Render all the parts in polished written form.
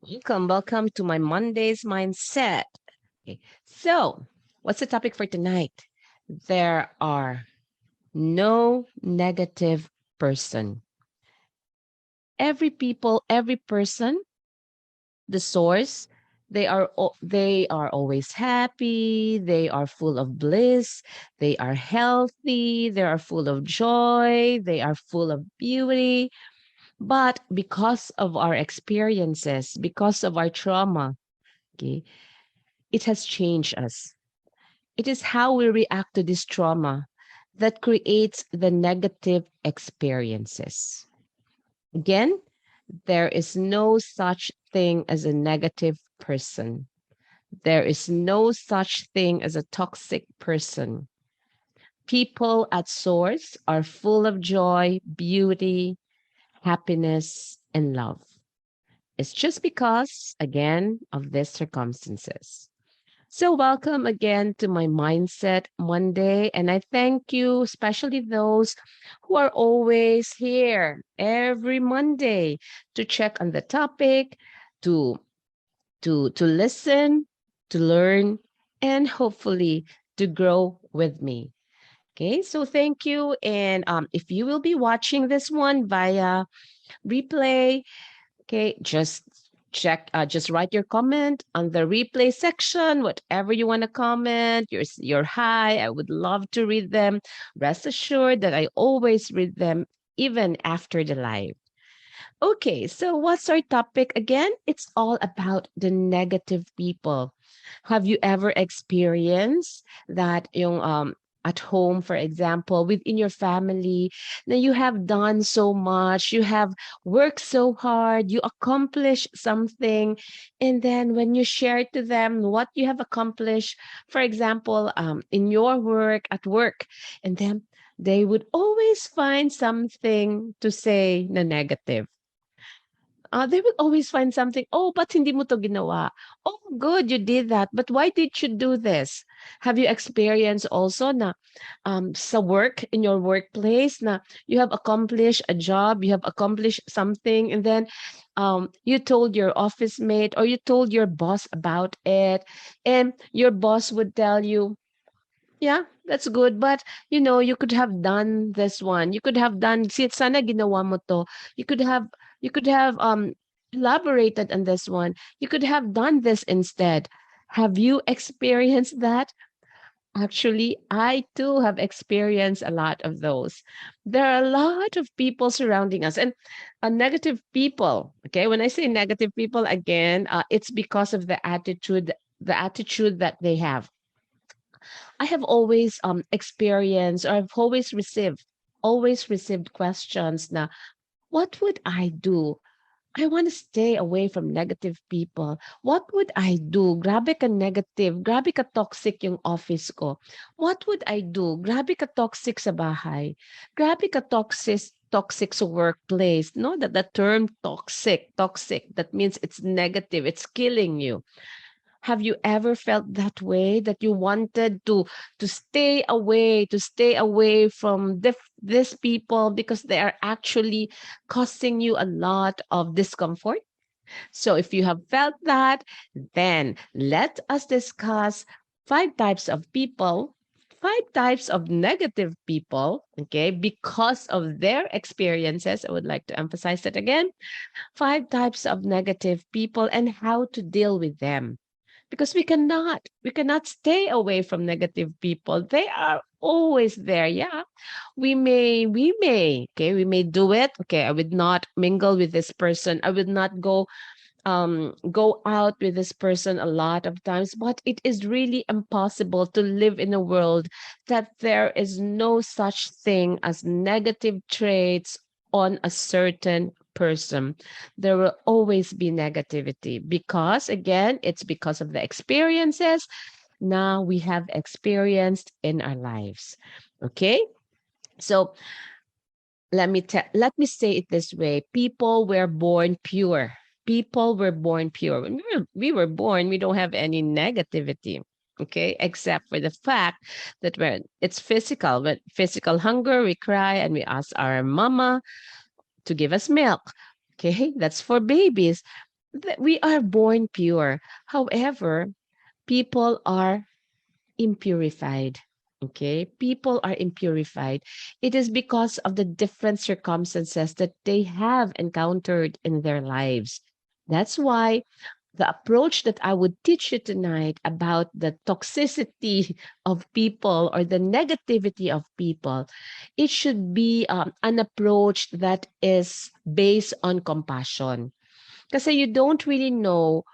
Welcome to my Monday's mindset. Okay. So, what's the topic for tonight? There are no negative person. Every person, the source, they are always happy, they are full of bliss, they are healthy, they are full of joy, they are full of beauty. But because of our experiences, because of our trauma, okay, it has changed us. It is how we react to this trauma that creates the negative experiences. Again, there is no such thing as a negative person. There is no such thing as a toxic person. People at source are full of joy, beauty, happiness, and love. It's just because, again, of these circumstances. So, welcome again to my Mindset Monday. And I thank you, especially those who are always here every Monday to check on the topic, to, to listen, to learn, and hopefully to grow with me. Okay, so thank you. And if you will be watching this one via replay, okay, just write your comment on the replay section, whatever you want to comment, your hi. I would love to read them. Rest assured that I always read them even after the live. Okay, so what's our topic again? It's all about the negative people. Have you ever experienced that yung at home, for example, within your family, that you have done so much, you have worked so hard, you accomplish something, and then when you share to them what you have accomplished, for example, in your work at work, and then they would always find something to say na negative. They will always find something, "Oh, but hindi mo 'to ginawa? Oh, good, you did that, but why did you do this?" Have you experienced also na, sa work, in your workplace na you have accomplished a job, you have accomplished something, and then, you told your office mate or you told your boss about it, and your boss would tell you, "Yeah, that's good, but, you could have done this one. You could have done sana ginawa mo 'to. You could have elaborated on this one. You could have done this instead." Have you experienced that? Actually, I too have experienced a lot of those. There are a lot of people surrounding us and negative people. Okay, when I say negative people, again, it's because of the attitude that they have. I have always experienced or I've always received questions na, what would I do? I want to stay away from negative people. What would I do? Grabe ka negative, grabe ka toxic yung office ko. What would I do? Grabe ka toxic sa bahay. Grabe ka toxic sa workplace. No, that the term toxic, that means it's negative, it's killing you. Have you ever felt that way, that you wanted to stay away from these people because they are actually causing you a lot of discomfort? So if you have felt that, then let us discuss five types of people, five types of negative people, okay, because of their experiences. I would like to emphasize that again. Five types of negative people and how to deal with them, because we cannot stay away from negative people. They are always there. Yeah, we may do it. Okay, I would not mingle with this person, I would not go out with this person a lot of times, but it is really impossible to live in a world that there is no such thing as negative traits on a certain person. There will always be negativity because, again, it's because of the experiences now we have experienced in our lives. Okay, so let me say it this way: people were born pure. People were born pure. When we were born, we don't have any negativity, okay, except for the fact that when it's physical, when physical hunger, we cry and we ask our mama to give us milk. Okay, that's for babies. We are born pure. However, people are impurified. Okay, people are impurified. It is because of the different circumstances that they have encountered in their lives. That's why the approach that I would teach you tonight about the toxicity of people or the negativity of people, it should be an approach that is based on compassion. Because you don't really know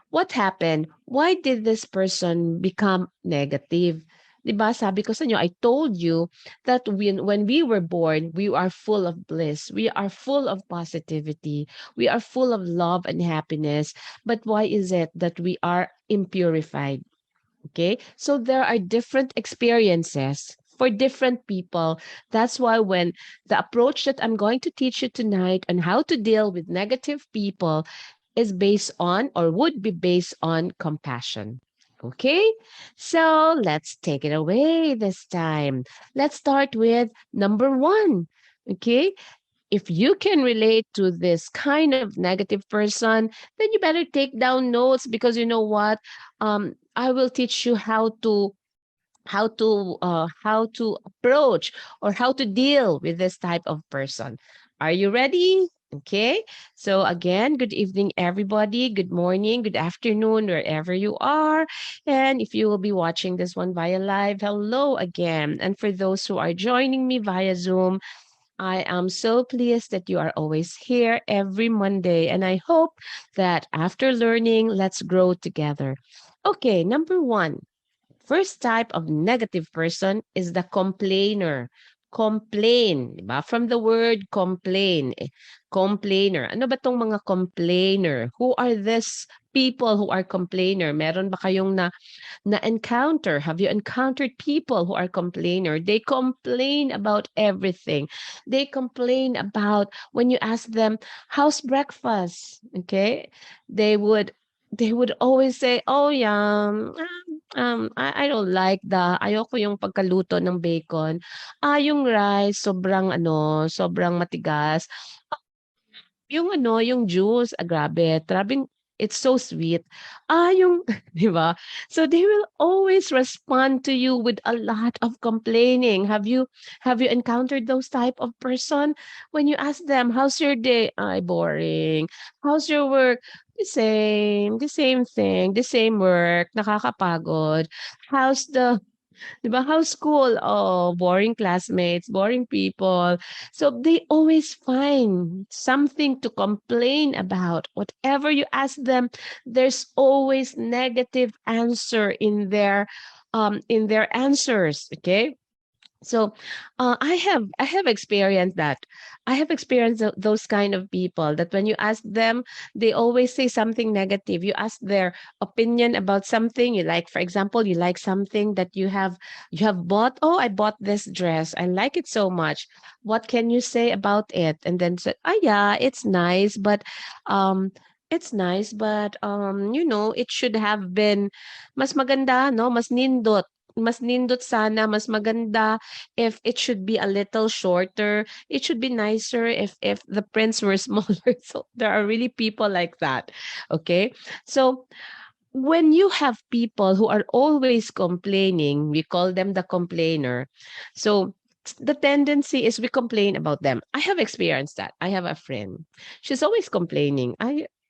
what happened? Why did this person become negative? 'Di ba? Sabi ko sa inyo, I told you that when we were born, we are full of bliss. We are full of positivity. We are full of love and happiness. But why is it that we are impurified? Okay? So there are different experiences for different people. That's why when the approach that I'm going to teach you tonight on how to deal with negative people is based on or would be based on compassion. Okay, so let's take it away this time. Let's start with number one. Okay, if you can relate to this kind of negative person, then you better take down notes because you know what? I will teach you how to approach or how to deal with this type of person. Are you ready? Okay. So again, good evening, everybody. Good morning, good afternoon, wherever you are. And if you will be watching this one via live, hello again. And for those who are joining me via Zoom, I am so pleased that you are always here every Monday. And I hope that after learning, let's grow together. Okay, number one. First type of negative person is the complainer. Complain, di ba? From the word complain, complainer. Ano ba tong mga complainer? Who are these people who are complainer? Meron ba kayong na-encounter? Have you encountered people who are complainer? They complain about everything. They complain about when you ask them, how's breakfast? Okay? They would they would always say, oh yeah, I don't like ayoko yung pagkaluto ng bacon. Yung rice, sobrang matigas. Yung yung juice, grabe, trabing it's so sweet. Yung 'di ba? So they will always respond to you with a lot of complaining. Have you encountered those type of person? When you ask them, "How's your day?" "Ay, boring." "How's your work?" The same thing, the same work, nakakapagod." "How's the 'Di ba? How's school? Oh, boring classmates, boring people. So they always find something to complain about. Whatever you ask them, there's always negative answer in their answers. Okay. So, I have experienced that. I have experienced those kind of people that when you ask them, they always say something negative. You ask their opinion about something you like. For example, you like something that you have bought. Oh, I bought this dress. I like it so much. What can you say about it? And then say, ah, yeah, um, it should have been mas maganda, no? Mas nindot sana, mas maganda if it should be a little shorter. It should be nicer if the prints were smaller. So there are really people like that. Okay. So when you have people who are always complaining, we call them the complainer. So the tendency is we complain about them. I have experienced that. I have a friend. She's always complaining.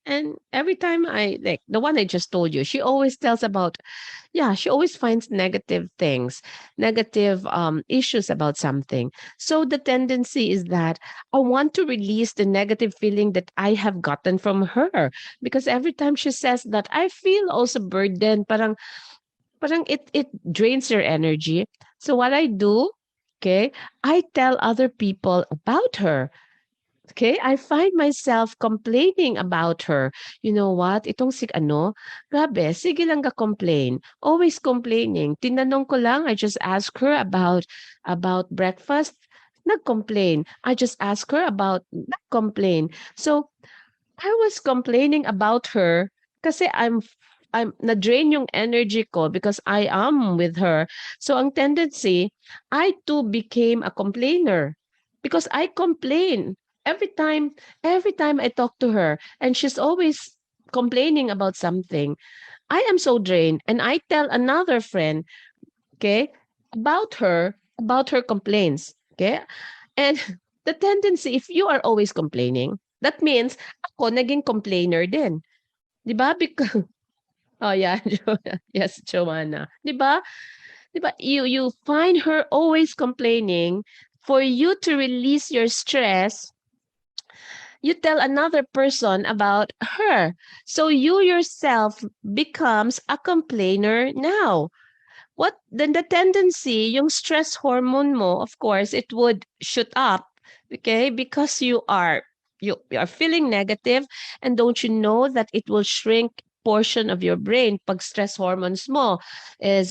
And every time I like the one I just told you, she always tells about, yeah, she always finds negative things, negative issues about something. So the tendency is that I want to release the negative feeling that I have gotten from her, because every time she says that, I feel also burdened. Parang it drains your energy. So what I do, okay, I tell other people about her. Okay, I find myself complaining about her. You know what? Itong grabe, sige lang ka-complain. Always complaining. Tinanong ko lang, I just ask her about breakfast, nag-complain. I just ask her about, nag-complain. So, I was complaining about her kasi I'm na-drain yung energy ko because I am with her. So ang tendency, I too became a complainer because I complain every time every time I talk to her, and she's always complaining about something, I am so drained, and I tell another friend, okay, about her complaints, okay? And the tendency, if you are always complaining, that means ako naging complainer din. 'Di ba? Because, oh yeah, yes, Joanna. 'Di ba? 'Di ba? You find her always complaining. For you to release your stress, you tell another person about her. So you yourself becomes a complainer now. What then the tendency, yung stress hormone mo, of course, it would shoot up, okay? Because you are feeling negative, and don't you know that it will shrink portion of your brain pag stress hormones mo is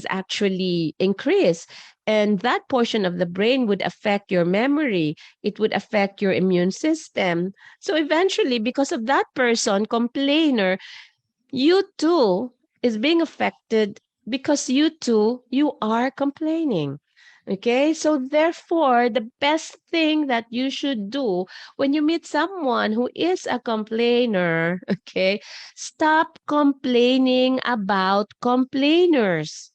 actually increased, and that portion of the brain would affect your memory, it would affect your immune system. So eventually, because of that person complainer, you too is being affected, because you too you are complaining. Okay, so therefore the best thing that you should do when you meet someone who is a complainer, okay, stop complaining about complainers.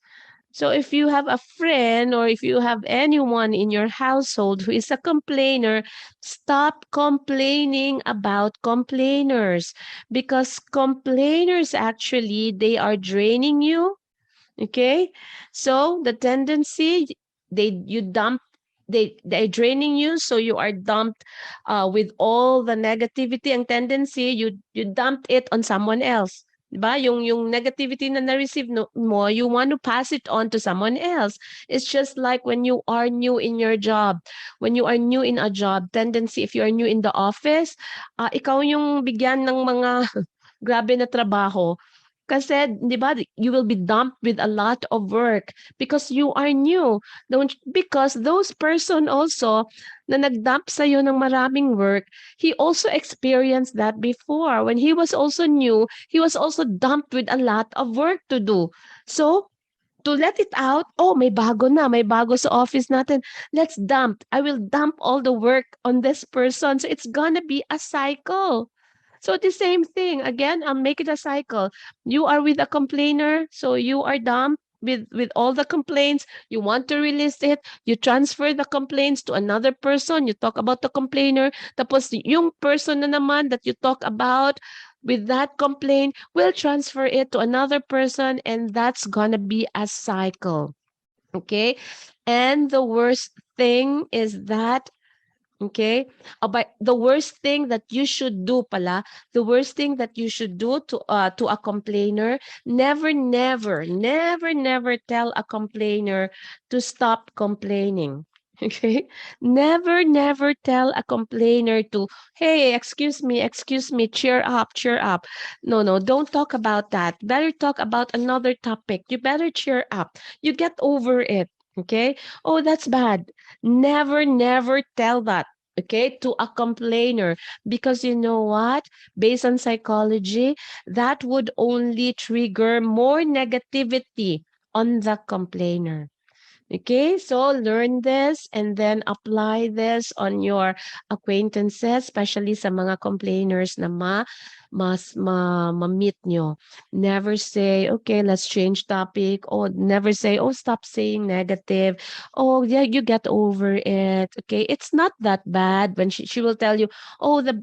So if you have a friend, or if you have anyone in your household who is a complainer, stop complaining about complainers, because complainers actually they are draining you. Okay? So the tendency, you dump, they're draining you, so you are dumped with all the negativity. Ang tendency, you dumped it on someone else. Diba? Yung negativity na na-receive mo, you want to pass it on to someone else. It's just like when you are new in your job. When you are new in a job, tendency, if you are new in the office, ikaw yung bigyan ng mga grabe na trabaho. Kasi, di ba, you will be dumped with a lot of work because you are new. Because those person also na nag-dump sa'yo ng maraming work, he also experienced that before. When he was also new, he was also dumped with a lot of work to do. So, to let it out, oh, may bago sa office natin. Let's dump. I will dump all the work on this person. So, it's gonna be a cycle. So the same thing again. I'll make it a cycle. You are with a complainer, so you are dumped with all the complaints. You want to release it. You transfer the complaints to another person. You talk about the complainer. Tapos yung person na naman that you talk about with that complaint will transfer it to another person, and that's gonna be a cycle. Okay, and the worst thing is that, okay? But the worst thing that you should do pala, the worst thing that you should do to a complainer, never tell a complainer to stop complaining. Okay? Never tell a complainer to, hey, excuse me, cheer up, cheer up. No, don't talk about that. Better talk about another topic. You better cheer up. You get over it. Okay? Oh, that's bad. Never tell that, okay, to a complainer, because you know what? Based on psychology, that would only trigger more negativity on the complainer. Okay, so learn this and then apply this on your acquaintances, especially sa mga complainers na ma-meet nyo. Never say, okay, let's change topic. Or never say, oh, stop saying negative. Oh, yeah, you get over it. Okay, it's not that bad. When she will tell you, oh, the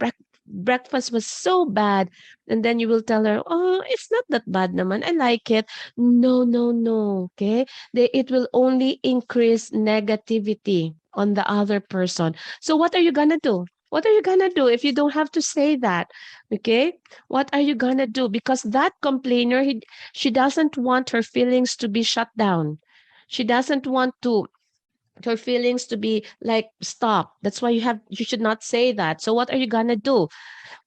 breakfast was so bad. And then you will tell her, oh, it's not that bad naman. I like it. No. Okay, it will only increase negativity on the other person. So what are you gonna do? What are you gonna do if you don't have to say that? Okay, what are you gonna do? Because that complainer, she doesn't want her feelings to be shut down. She doesn't want her feelings to be like stop. That's why you should not say that. So what are you gonna do?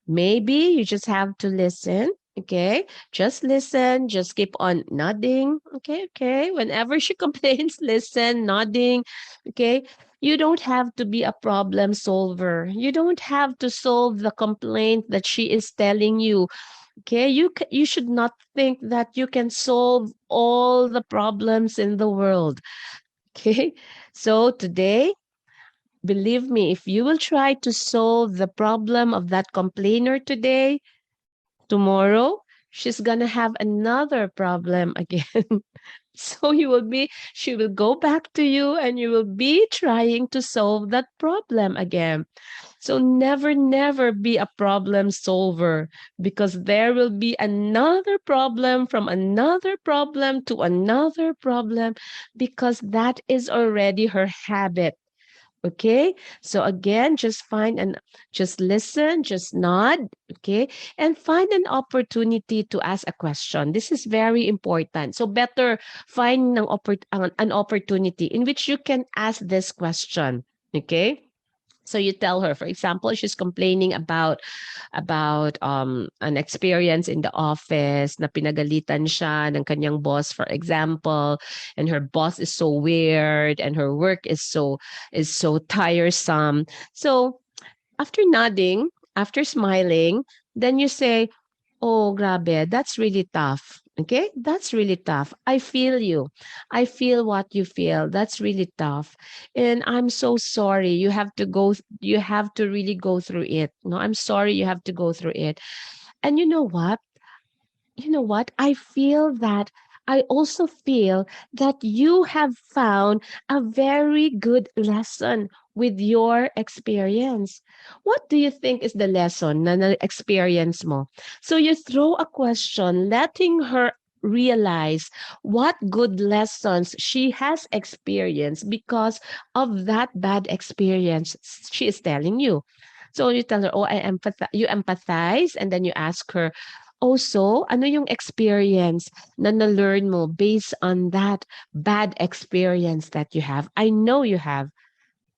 Maybe you just have to listen. Okay, just listen, just keep on nodding. Okay. Whenever she complains, listen, nodding. Okay, you don't have to be a problem solver. You don't have to solve the complaint that she is telling you. Okay, you should not think that you can solve all the problems in the world. Okay, so today, believe me, if you will try to solve the problem of that complainer today, Tomorrow, she's gonna have another problem again. So she will go back to you and you will be trying to solve that problem again. So never, never be a problem solver, because there will be another problem from another problem to another problem, because that is already her habit. Okay. So again, just listen, just nod. Okay. And find an opportunity to ask a question. This is very important. So better find an opportunity in which you can ask this question. Okay. So you tell her, for example, she's complaining about an experience in the office na pinagalitan siya ng kanyang boss, for example, and her boss is so weird and her work is so tiresome. So after nodding, after smiling, then you say, "Oh, grabe, that's really tough." Okay? That's really tough. I feel you. I feel what you feel. That's really tough. And I'm so sorry. You have to really go through it. No, I'm sorry you have to go through it. And you know what? I also feel that you have found a very good lesson with your experience. What do you think is the lesson na na-experience mo? So you throw a question, letting her realize what good lessons she has experienced because of that bad experience she is telling you. So you tell her, "Oh, you empathize," and then you ask her, also, ano yung experience na na-learn mo based on that bad experience that you have? I know you have.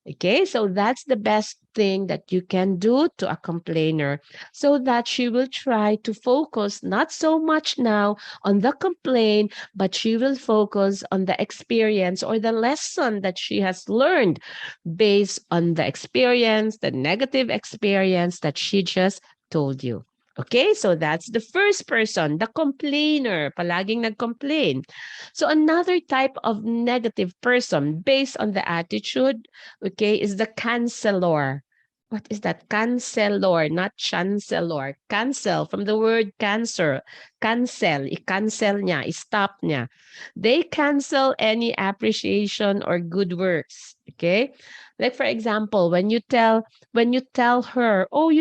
Okay, so that's the best thing that you can do to a complainer, so that she will try to focus not so much now on the complaint, but she will focus on the experience or the lesson that she has learned based on the experience, the negative experience that she just told you. Okay, so that's the first person, the complainer, palaging nag-complain. So another type of negative person based on the attitude, okay, is the cancelor. What is that? Cancelor, not chancellor. Cancel, from the word cancer. Cancel, i-cancel niya, i-stop niya. They cancel any appreciation or good works, okay? Like for example, when you tell her, "Oh,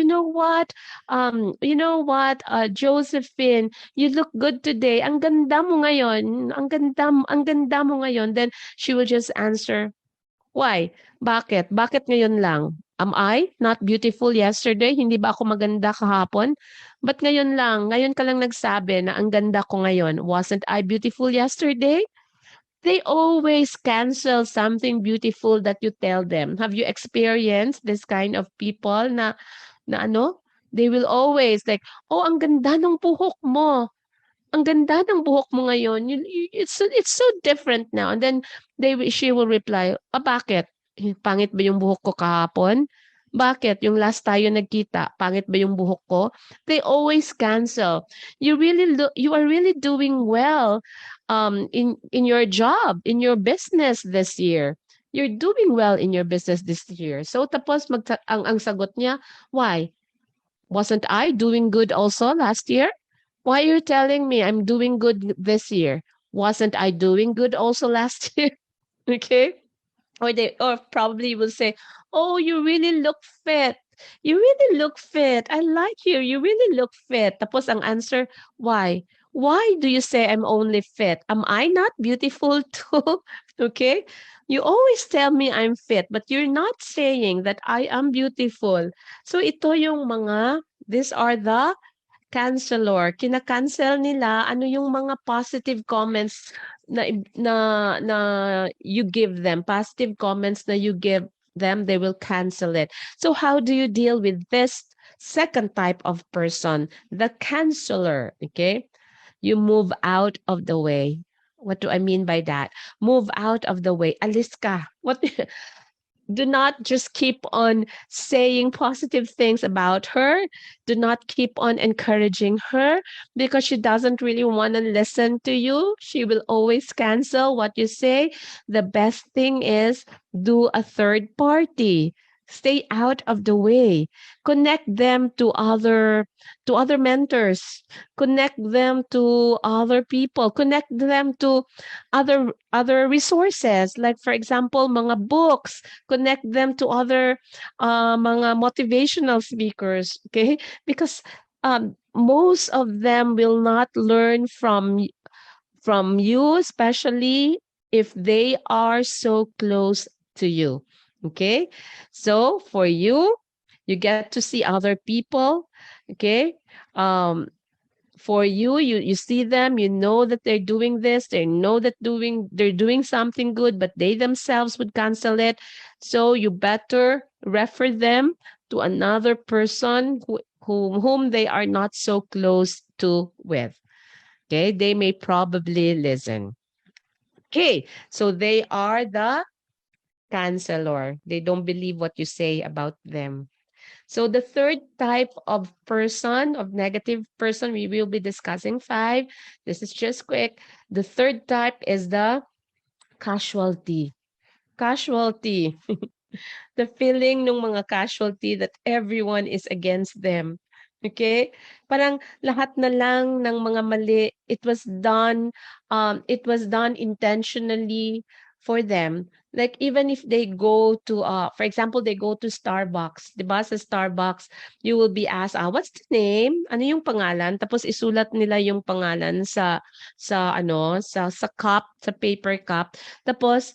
Josephine, you look good today. Ang ganda mo ngayon. Ang ganda mo ngayon." Then she will just answer, "Why? Bakit? Bakit ngayon lang? Am I not beautiful yesterday? Hindi ba ako maganda kahapon? Ba't ngayon lang? Ngayon ka lang nagsabi na ang ganda ko ngayon. Wasn't I beautiful yesterday?" They always cancel something beautiful that you tell them. Have you experienced this kind of people na ano? They will always like, "Oh, ang ganda ng buhok mo. Ang ganda ng buhok mo ngayon. It's so different now." And then she will reply, bakit? Pangit ba yung buhok ko kahapon? Bakit? Yung last tayo nagkita, pangit ba yung buhok ko? They always cancel. You are really doing well in your job, in your business this year. You're doing well in your business this year. So tapos ang sagot niya, "Why? Wasn't I doing good also last year? Why are you telling me I'm doing good this year? Wasn't I doing good also last year?" Okay? Or probably will say, "Oh, you really look fit. You really look fit. I like you. You really look fit." Tapos ang answer, "Why? Why do you say I'm only fit? Am I not beautiful too?" Okay? You always tell me I'm fit, but you're not saying that I am beautiful. So these are the cancelor. Kina-cancel nila ano yung mga positive comments na you give them, positive comments na you give them, they will cancel it. So how do you deal with this second type of person, the canceler? Okay, you move out of the way. What do I mean by that? Move out of the way. Alis ka. What? Do not just keep on saying positive things about her. Do not keep on encouraging her, because she doesn't really want to listen to you. She will always cancel what you say. The best thing is do a third party. Stay out of the way. Connect them to other mentors. Connect them to other people. Connect them to other resources. Like for example, mga books. Connect them to other mga motivational speakers. Okay, because most of them will not learn from you, especially if they are so close to you. Okay. So for you, you get to see other people. Okay. Um, for you, you see them, you know that they're doing this, they know that they're doing something good, but they themselves would cancel it. So you better refer them to another person whom they are not so close to with. Okay, they may probably listen. Okay, so they are the counselor. They don't believe what you say about them. So the third type of person, of negative person, we will be discussing five. This is just quick. The third type is the casualty. Casualty. The feeling ng mga casualty that everyone is against them. Okay? Parang lahat na lang ng mga mali, it was done intentionally for them. Like even if they go to for example, they go to Starbucks, 'di ba? Sa Starbucks, you will be asked, what's the name? Ano yung pangalan? Tapos isulat nila yung pangalan sa cup, sa paper cup. Tapos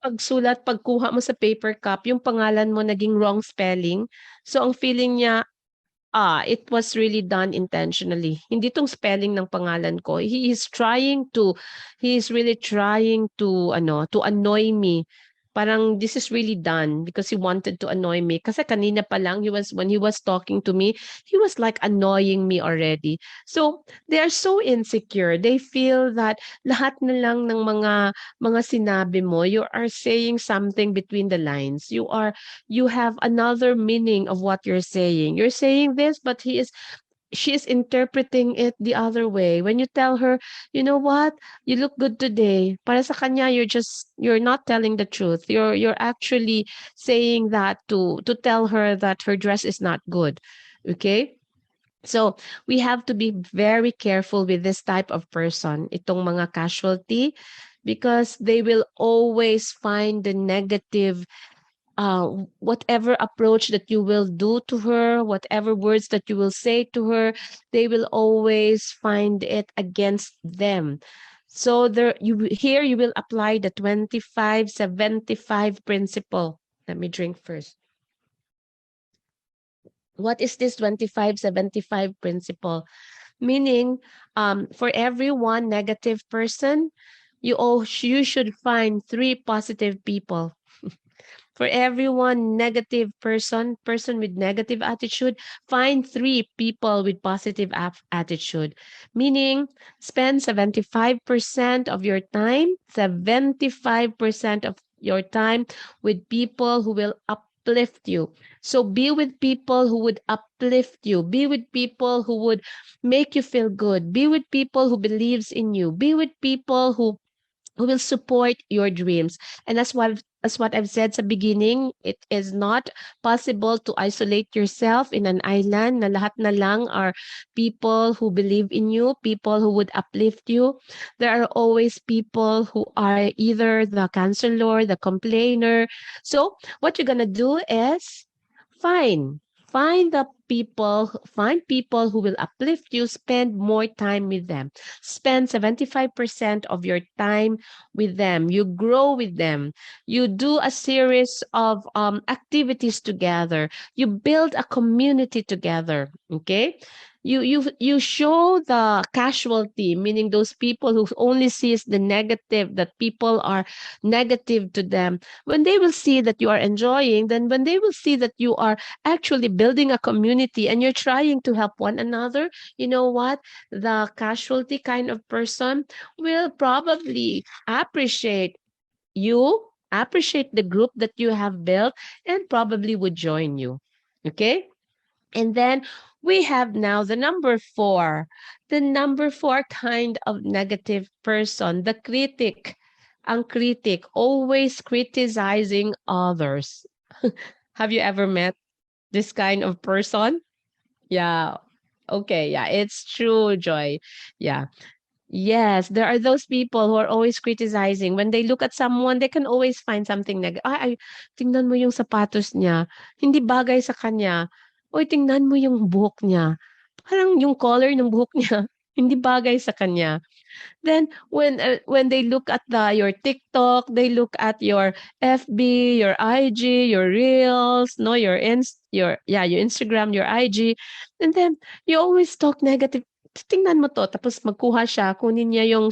pagkuha mo sa paper cup, yung pangalan mo naging wrong spelling. So, ang feeling niya, it was really done intentionally. Hindi tong spelling ng pangalan ko. He is really trying to annoy me. Parang this is really done because he wanted to annoy me. Kasi kanina pa lang, when he was talking to me, he was like annoying me already. So, they are so insecure. They feel that lahat na lang ng mga sinabi mo, you are saying something between the lines. You have another meaning of what you're saying. You're saying this, but she is interpreting it the other way. When you tell her, you know what, you look good today. Para sa kanya, you're not telling the truth. You're actually saying that to tell her that her dress is not good. Okay? So, we have to be very careful with this type of person, itong mga casualty, because they will always find the negative whatever approach that you will do to her, whatever words that you will say to her, they will always find it against them. So you will apply the 25-75 principle. Let me drink first. What is this 25-75 principle? Meaning, for every one negative person, you should find 3 positive people. For every one negative person with negative attitude, find 3 people with positive attitude. Meaning, spend 75% of your time, 75% of your time with people who will uplift you. So be with people who would uplift you. Be with people who would make you feel good. Be with people who believes in you. Be with people who will support your dreams. And as what I've said sa beginning, it is not possible to isolate yourself in an island na lahat na lang are people who believe in you, people who would uplift you. There are always people who are either the counselor, the complainer. So what you're gonna do is find find people who will uplift you, spend more time with them. Spend 75% of your time with them. You grow with them. You do a series of activities together. You build a community together. Okay? You show the casualty, meaning those people who only sees the negative, that people are negative to them. When they will see that you are enjoying, then when they will see that you are actually building a community and you're trying to help one another, you know what? The casualty kind of person will probably appreciate the group that you have built, and probably would join you. Okay? And then we have now the number 4. The number 4 kind of negative person, the critic. Ang critic, always criticizing others. Have you ever met this kind of person? Yeah. Okay. Yeah. It's true, Joy. Yeah. Yes, there are those people who are always criticizing. When they look at someone, they can always find something negative. Ay, tingnan mo yung sapatos niya. Hindi bagay sa kanya. Oy, tingnan mo yung buhok niya. Parang yung color ng buhok niya, hindi bagay sa kanya. Then when they look at your TikTok, they look at your FB, your IG, your Reels, no, your Instagram, your IG, and then you always talk negative. Tingnan mo to, tapos magkuha siya, kunin niya yung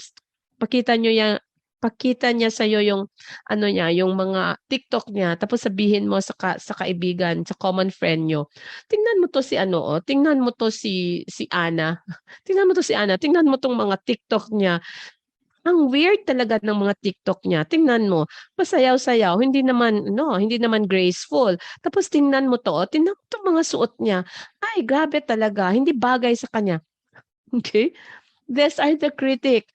pakita niyo yang pakita niya sa yung ano niya, yung mga TikTok niya, tapos sabihin mo sa kaibigan, sa common friend niyo, tingnan mo to si ano, oh, tingnan mo to si Ana. Tingnan mo to si Ana, tingnan mo tong mga TikTok niya. Ang weird talaga ng mga TikTok niya. Tingnan mo, pasayaw-sayaw, hindi naman graceful. Tapos tingnan mo 'to, tingnan mo 'tong mga suot niya. Ay, grabe talaga, hindi bagay sa kanya. Okay? These are the critic.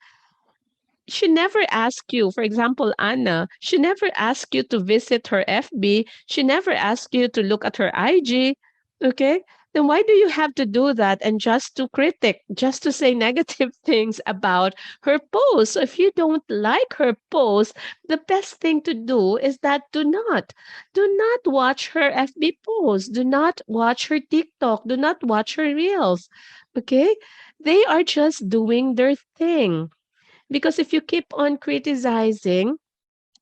She never asked you, for example, Anna, she never asked you to visit her FB. She never asked you to look at her IG. Okay? Then why do you have to do that and just to critic, just to say negative things about her post? So if you don't like her post, the best thing to do is that do not watch her FB post. Do not watch her TikTok. Do not watch her reels. Okay? They are just doing their thing. Because if you keep on criticizing,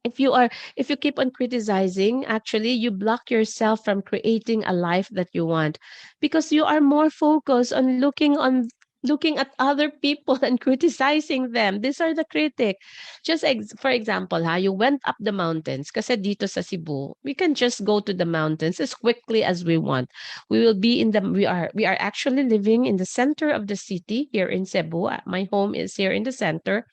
if you keep on criticizing, actually you block yourself from creating a life that you want, because you are more focused on looking at other people and criticizing them. These are the critic. For example, you went up the mountains kasi dito sa Cebu, we can just go to the mountains as quickly as we want. We are actually living in the center of the city here in Cebu. My home is here in the center.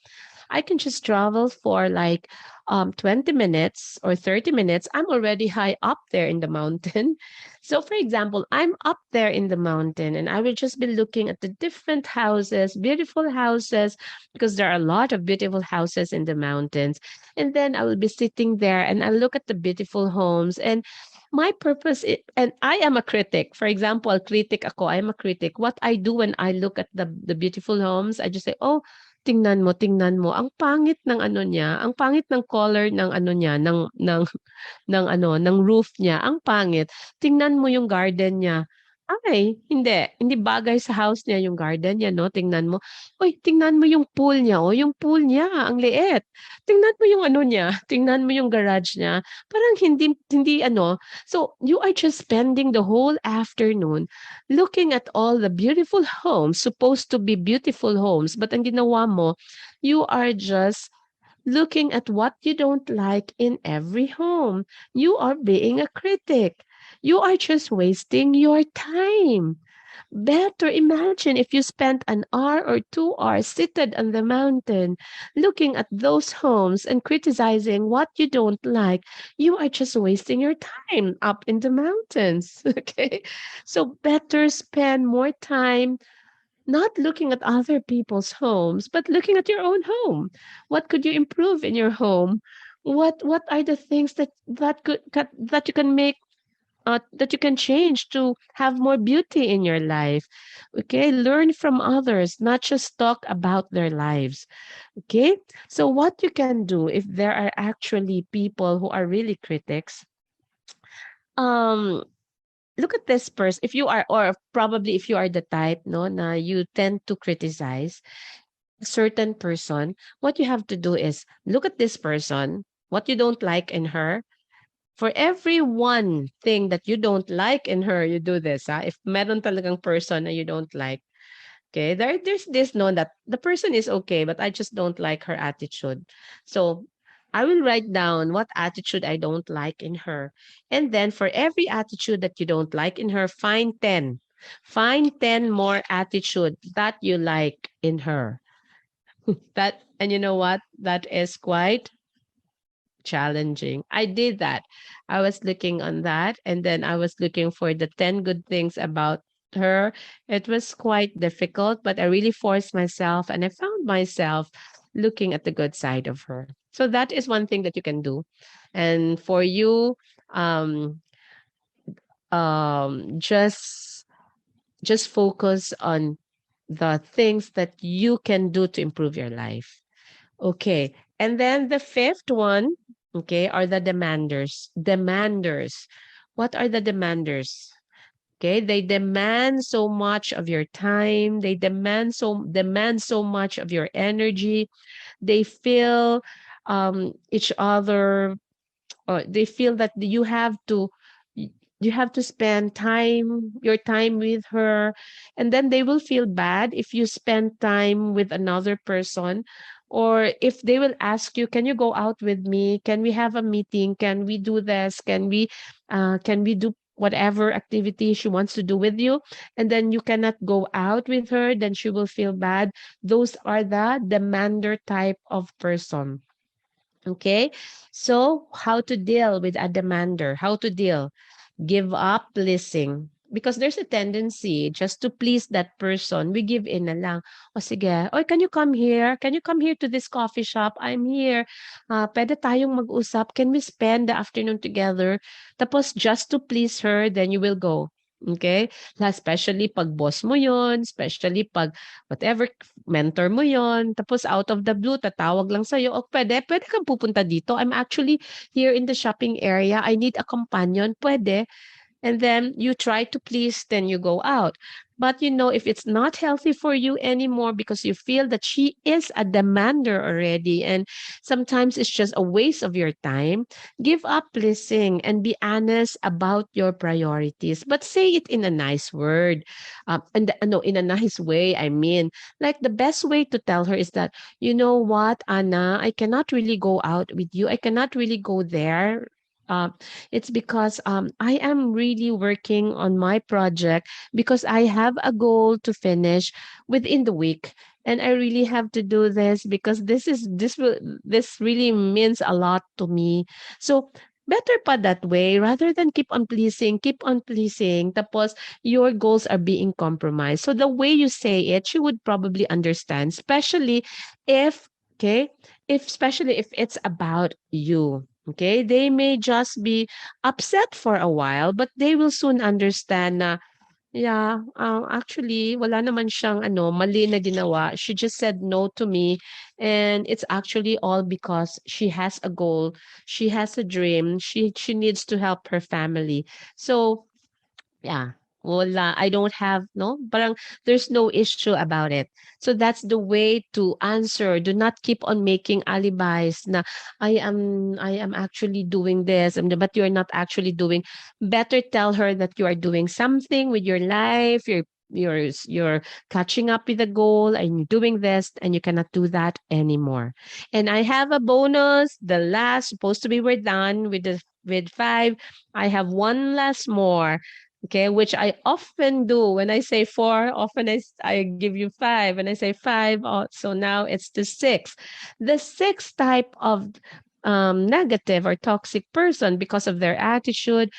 I can just travel for like 20 minutes or 30 minutes. I'm already high up there in the mountain. So, for example, I'm up there in the mountain and I will just be looking at the different houses, beautiful houses, because there are a lot of beautiful houses in the mountains. And then I will be sitting there and I look at the beautiful homes. And and I am a critic. For example, critic ako, I'm a critic. What I do when I look at the beautiful homes, I just say, oh, tingnan mo, ang pangit ng ano niya, ang pangit ng color ng ano niya, ng roof niya, ang pangit. Tingnan mo yung garden niya. Ay, hindi bagay sa house niya yung garden niya, 'no, tingnan mo. Uy, tingnan mo yung pool niya, oh, yung pool niya ang liit. Tingnan mo yung ano niya, tingnan mo yung garage niya, parang hindi hindi ano. So, you are just spending the whole afternoon looking at all the beautiful homes, supposed to be beautiful homes, but ang ginawa mo, you are just looking at what you don't like in every home. You are being a critic. You are just wasting your time. Better imagine if you spent an hour or 2 hours seated on the mountain looking at those homes and criticizing what you don't like. You are just wasting your time up in the mountains. Okay. So better spend more time not looking at other people's homes, but looking at your own home. What could you improve in your home? What are the things that you can make that you can change to have more beauty in your life? Okay, learn from others, not just talk about their lives. Okay, so what you can do if there are actually people who are really critics, um look at this person. If you are, or probably if you are the type, no, na you tend to criticize a certain person, what you have to do is look at this person, what you don't like in her. For every one thing that you don't like in her, you do this. If meron talagang person na you don't like, okay, there's this known that the person is okay, but I just don't like her attitude. So I will write down what attitude I don't like in her. And then for every attitude that you don't like in her, find 10. Find 10 more attitude that you like in her. And you know what? That is quite challenging. I did that. I was looking on that and then I was looking for the 10 good things about her. It was quite difficult, but I really forced myself and I found myself looking at the good side of her. So that is one thing that you can do. And for you, um, just focus on the things that you can do to improve your life. Okay. And then the fifth one, okay, are the demanders. Demanders. What are the demanders? Okay, they demand so much of your time, they demand so much of your energy. They feel each other, or they feel that y- you have to spend your time with her, and then they will feel bad if you spend time with another person, or if they will ask you, can you go out with me, can we have a meeting, can we do this, can we do whatever activity she wants to do with you, and then you cannot go out with her, then she will feel bad. Those are the demander type of person. Okay. So, how to deal with a demander? How to deal? Give up pleasing. Because there's a tendency just to please that person, we give in na lang. O sige, oy, can you come here? Can you come here to this coffee shop? I'm here. Pwede tayong mag-usap. Can we spend the afternoon together? Tapos just to please her, then you will go. Okay? Especially pag boss mo yon, especially pag whatever mentor mo yon, tapos out of the blue, tatawag lang sa'yo, o pwede kang pupunta dito. I'm actually here in the shopping area. I need a companion. Pwede. And then you try to please, then you go out. But if it's not healthy for you anymore because you feel that she is a demander already, and sometimes it's just a waste of your time, give up pleasing and be honest about your priorities. But say it in a nice word. And no, in a nice way. I mean, like the best way to tell her is that, you know what, Anna, I cannot really go out with you. I cannot really go there. Uh, it's because I am really working on my project because I have a goal to finish within the week. And I really have to do this because this really means a lot to me. So better pa that way rather than keep on pleasing. Tapos your goals are being compromised. So the way you say it, she would probably understand, if okay, especially if it's about you. Okay, they may just be upset for a while, but they will soon understand na, yeah, actually, wala naman siyang mali na ginawa. She just said no to me. And it's actually all because she has a goal. She has a dream. She needs to help her family. So, yeah. Wala. I don't have, no? Parang there's no issue about it. So that's the way to answer. Do not keep on making alibis na I am actually doing this, but you're not actually doing. Better tell her that you are doing something with your life. You're catching up with the goal and you're doing this and you cannot do that anymore. And I have a bonus. The last supposed to be we're done with five. I have one last more. Okay, which I often do. When I say four, often I give you five. When I say five, so now it's the six. The sixth type of negative or toxic person, because of their attitude,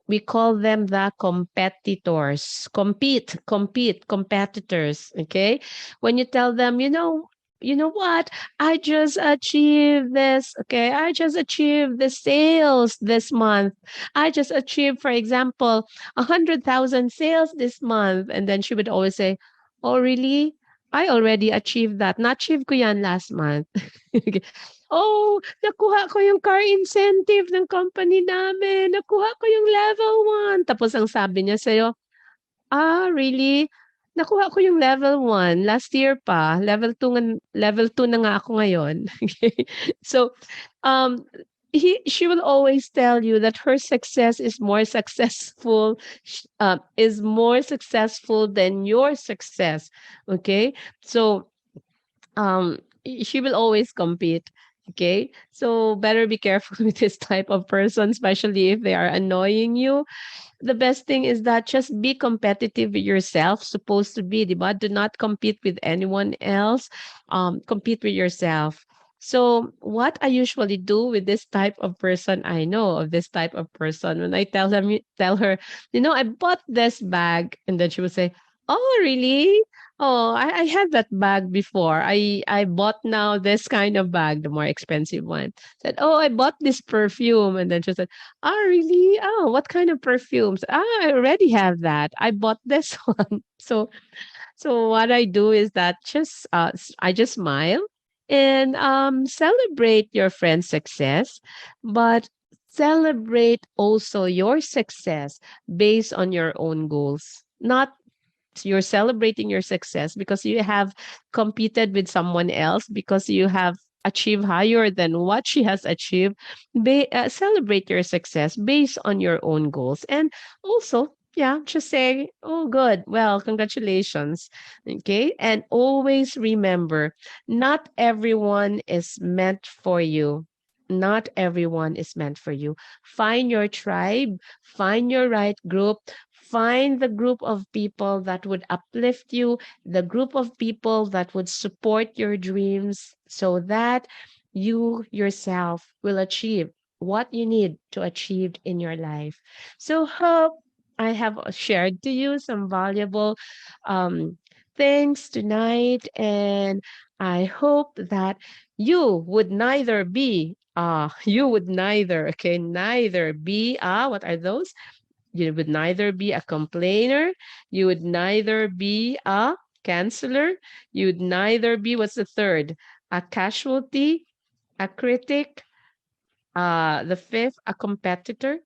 we call them the competitors. Competitors. Okay. When you tell them, you know what? I just achieved this. Okay. I just achieved the sales this month. I just achieved, for example, 100,000 sales this month. And then she would always say, oh, really? I already achieved that. Na-achieve ko yan last month. Oh, nakuha ko yung car incentive ng company namin. Nakuha ko yung level 1. Tapos ang sabi niya sa'yo, really? Nakuha ko yung level 1 last year pa. Level 2 na nga ako ngayon. Okay. So, um, she will always tell you that her success is more successful than your success. Okay. So, she will always compete. Okay. So better be careful with this type of person, especially if they are annoying you. The best thing is that just be competitive with yourself, supposed to be, diba? Do not compete with anyone else. Compete with yourself. So what I usually do with this type of person, I know of this type of person, when I tell her, I bought this bag, and then she will say, oh, really? Oh, I had that bag before. I bought now this kind of bag, the more expensive one. Said, "Oh, I bought this perfume." And then she said, "Oh, really? Oh, what kind of perfumes? Ah, I already have that. I bought this one." So what I do is that I just smile and celebrate your friend's success, but celebrate also your success based on your own goals. Not you're celebrating your success because you have competed with someone else, because you have achieved higher than what she has achieved. Celebrate your success based on your own goals. And also, yeah, just say, oh, good. Well, congratulations. Okay. And always remember, not everyone is meant for you. Not everyone is meant for you. Find your tribe, find your right group, find the group of people that would uplift you, the group of people that would support your dreams so that you yourself will achieve what you need to achieve in your life. So, hope I have shared to you some valuable um, things tonight, and I hope that you would neither be you would neither, okay, neither be what are those? You would neither be a complainer, you would neither be a canceller, you would neither be, what's the third? A casualty, a critic, the fifth, a competitor.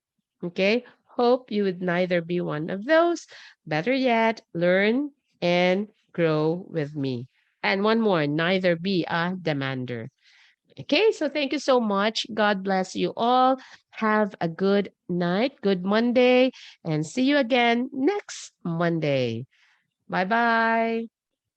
Okay. Hope you would neither be one of those. Better yet, learn and grow with me. And one more, neither be a demander. Okay, so thank you so much. God bless you all. Have a good night, good Monday, and see you again next Monday. Bye bye.